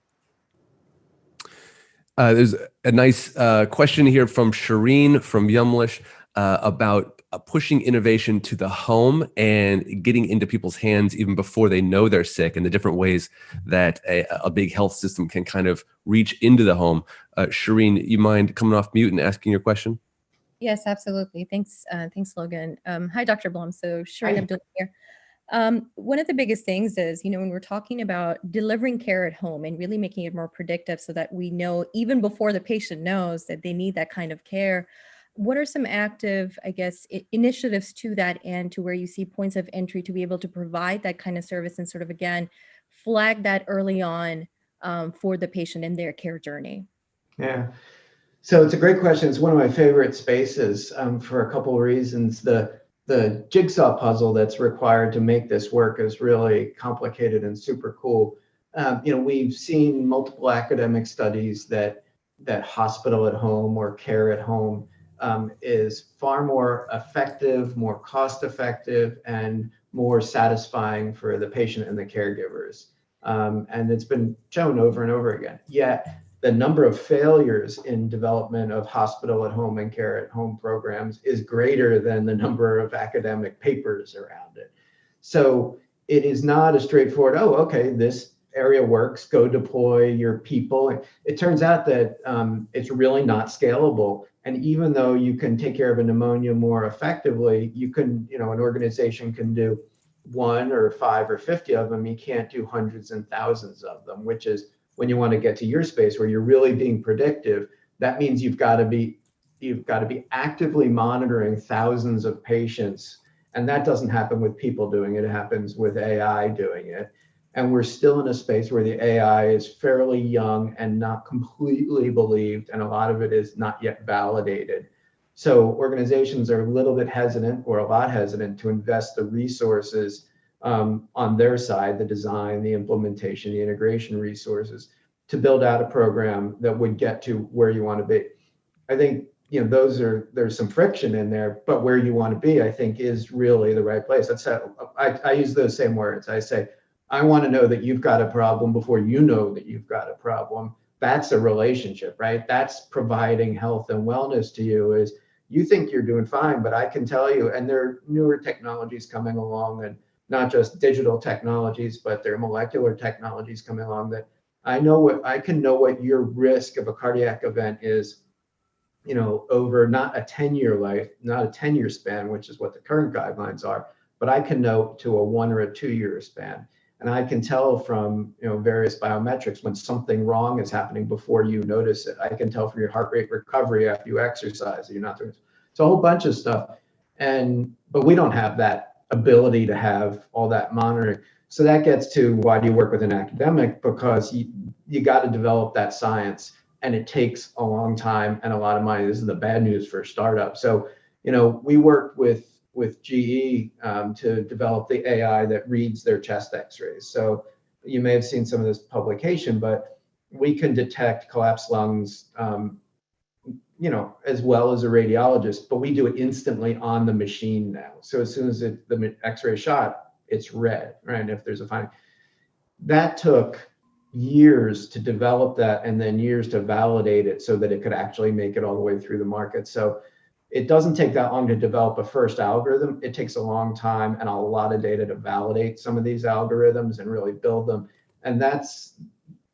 There's a nice question here from Shireen from Yumlish about pushing innovation to the home and getting into people's hands even before they know they're sick, and the different ways that a big health system can kind of reach into the home. Shireen, you mind coming off mute and asking your question? Yes, absolutely. Thanks, Logan. Hi, Dr. Blum. So Shireen Abdullah here. One of the biggest things is, when we're talking about delivering care at home and really making it more predictive so that we know even before the patient knows that they need that kind of care, what are some active, initiatives to that end, to where you see points of entry to be able to provide that kind of service and sort of, again, flag that early on for the patient in their care journey? Yeah. So it's a great question. It's one of my favorite spaces for a couple of reasons. The jigsaw puzzle that's required to make this work is really complicated and super cool. We've seen multiple academic studies that hospital at home or care at home is far more effective, more cost effective, and more satisfying for the patient and the caregivers. And it's been shown over and over again. Yet the number of failures in development of hospital at home and care at home programs is greater than the number of academic papers around it. So it is not a straightforward, oh, okay, this area works, go deploy your people. It turns out that it's really not scalable. And even though you can take care of a pneumonia more effectively, you can, an organization can do 1 or 5 or 50 of them. You can't do hundreds and thousands of them, which is when you want to get to your space where you're really being predictive. That means you've got to be actively monitoring thousands of patients. And that doesn't happen with people doing it. It happens with AI doing it. And we're still in a space where the AI is fairly young and not completely believed, and a lot of it is not yet validated. So organizations are a little bit hesitant, or a lot hesitant, to invest the resources on their side, the design, the implementation, the integration resources, to build out a program that would get to where you want to be. I think there's some friction in there, but where you want to be, I think, is really the right place. That's how I use those same words. I say, I want to know that you've got a problem before you know that you've got a problem. That's a relationship, right? That's providing health and wellness to you. Is you think you're doing fine, but I can tell you, and there are newer technologies coming along, and not just digital technologies, but there are molecular technologies coming along, that I can know what your risk of a cardiac event is, over not a 10-year span, which is what the current guidelines are, but I can know to a 1 or a 2-year span. And I can tell from various biometrics when something wrong is happening before you notice it. I can tell from your heart rate recovery after you exercise that you're not doing it. It's a whole bunch of stuff. But we don't have that ability to have all that monitoring. So that gets to, why do you work with an academic? Because you got to develop that science, and it takes a long time and a lot of money. This is the bad news for startups. So we worked with GE to develop the AI that reads their chest x-rays. So you may have seen some of this publication, but we can detect collapsed lungs, as well as a radiologist, but we do it instantly on the machine now. So as soon as the x-ray shot, it's red, right? And if there's a finding. That took years to develop that, and then years to validate it so that it could actually make it all the way through the market. So it doesn't take that long to develop a first algorithm. It takes a long time and a lot of data to validate some of these algorithms and really build them. And that's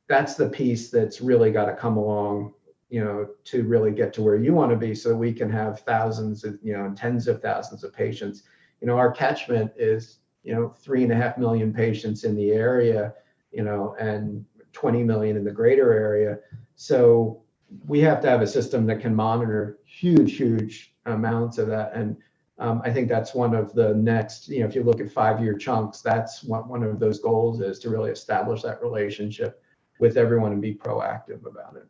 the piece that's really got to come along, to really get to where you want to be, so we can have thousands of, tens of thousands of patients. Our catchment is, 3.5 million patients in the area, and 20 million in the greater area. So we have to have a system that can monitor huge amounts of that. And I think that's one of the next, if you look at 5-year chunks, that's what one of those goals is, to really establish that relationship with everyone and be proactive about it.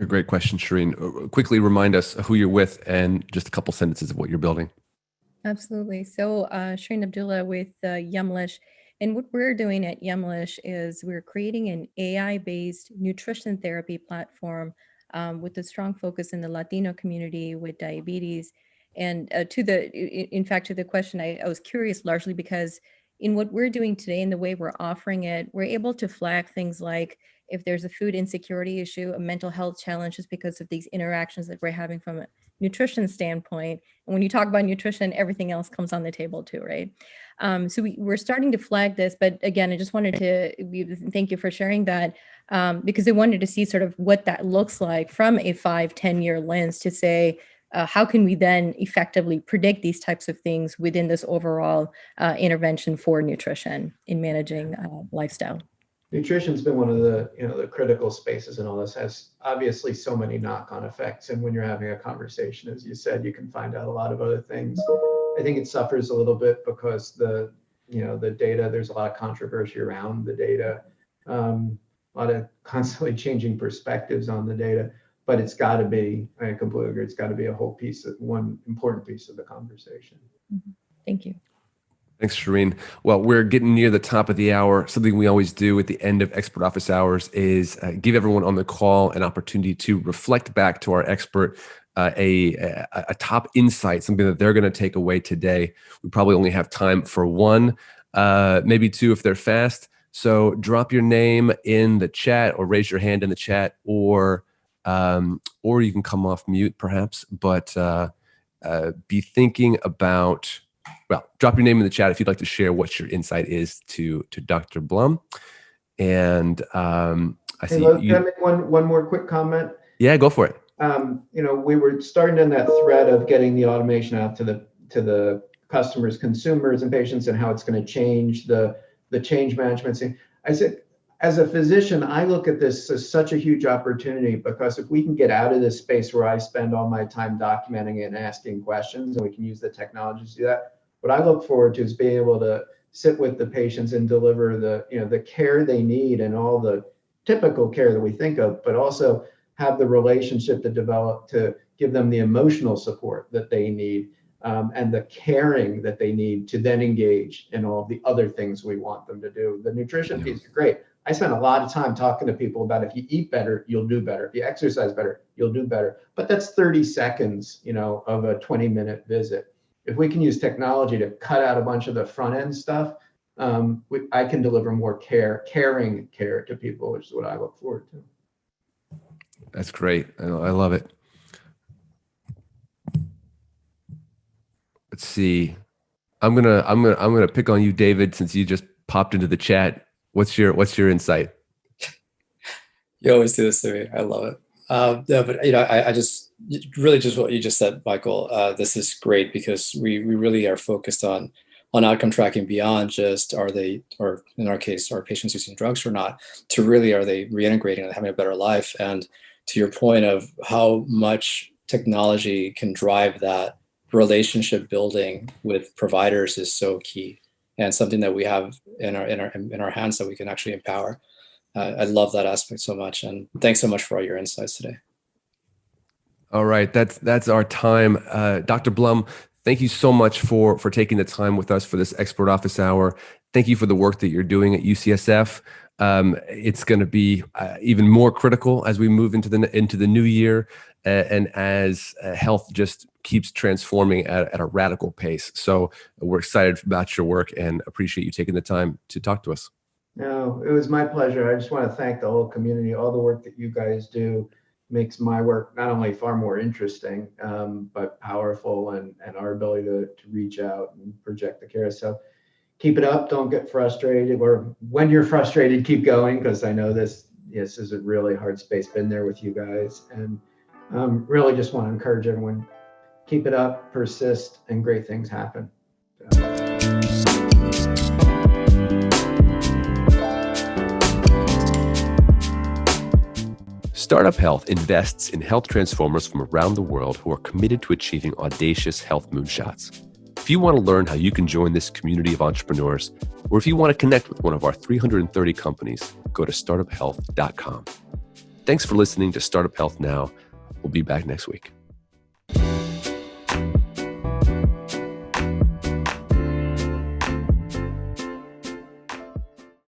A great question, Shireen. Quickly remind us who you're with and just a couple sentences of what you're building. Absolutely. So Shireen Abdullah with Yumlish. And what we're doing at Yumlish is we're creating an AI-based nutrition therapy platform with a strong focus in the Latino community with diabetes. And to the question, I was curious largely because in what we're doing today and the way we're offering it, we're able to flag things like if there's a food insecurity issue, a mental health challenge, just because of these interactions that we're having from a nutrition standpoint. And when you talk about nutrition, everything else comes on the table too, right? So we're starting to flag this, but again, I just wanted to thank you for sharing that because I wanted to see sort of what that looks like from a 5-10 year lens to say, how can we then effectively predict these types of things within this overall intervention for nutrition in managing lifestyle? Nutrition's been one of the critical spaces, and all this has obviously so many knock-on effects. And when you're having a conversation, as you said, you can find out a lot of other things. I think it suffers a little bit because the data, there's a lot of controversy around the data, a lot of constantly changing perspectives on the data. But it's got to be, I completely agree, it's got to be one important piece of the conversation. Thank you. Thanks, Shireen. Well, we're getting near the top of the hour. Something we always do at the end of Expert Office Hours is give everyone on the call an opportunity to reflect back to our expert a top insight, something that they're going to take away today. We probably only have time for one, maybe two if they're fast. So drop your name in the chat or raise your hand in the chat, or you can come off mute perhaps, but be thinking about, well, drop your name in the chat if you'd like to share what your insight is to Dr. Blum. And I see Can I make one more quick comment? Yeah, go for it. We were starting in that thread of getting the automation out to the customers, consumers, and patients, and how it's going to change the change management scene. I said, as a physician, I look at this as such a huge opportunity, because if we can get out of this space where I spend all my time documenting and asking questions, and we can use the technology to do that, what I look forward to is being able to sit with the patients and deliver the care they need and all the typical care that we think of, but also have the relationship to develop to give them the emotional support that they need, and the caring that they need to then engage in all the other things we want them to do. The nutrition piece is great. I spend a lot of time talking to people about, if you eat better, you'll do better. If you exercise better, you'll do better. But that's 30 seconds, of a 20-minute visit. If we can use technology to cut out a bunch of the front end stuff, I can deliver more caring care to people, which is what I look forward to. That's great. I love it. Let's see. I'm gonna pick on you, David, since you just popped into the chat. What's your insight? You always do this to me. I love it. Yeah, but I just really just what you just said, Michael. This is great, because we really are focused on outcome tracking beyond just are they, or in our case, are patients using drugs or not, to really are they reintegrating and having a better life. And to your point of how much technology can drive that relationship building with providers is so key, and something that we have in our hands that we can actually empower. I love that aspect so much, and thanks so much for all your insights today. All right, that's our time. Dr. Blum, thank you so much for taking the time with us for this Expert Office Hour. Thank you for the work that you're doing at UCSF. It's going to be even more critical as we move into the new year, and as health just keeps transforming at a radical pace. So we're excited about your work and appreciate you taking the time to talk to us. No, it was my pleasure. I just want to thank the whole community. All the work that you guys do makes my work not only far more interesting, but powerful, and our ability to reach out and project the care. So keep it up. Don't get frustrated, or when you're frustrated, keep going, because I know this is a really hard space. Been there with you guys, and really just want to encourage everyone, keep it up, persist, and great things happen. StartUp Health invests in health transformers from around the world who are committed to achieving audacious health moonshots. If you want to learn how you can join this community of entrepreneurs, or if you want to connect with one of our 330 companies, go to startuphealth.com. Thanks for listening to Startup Health Now. We'll be back next week.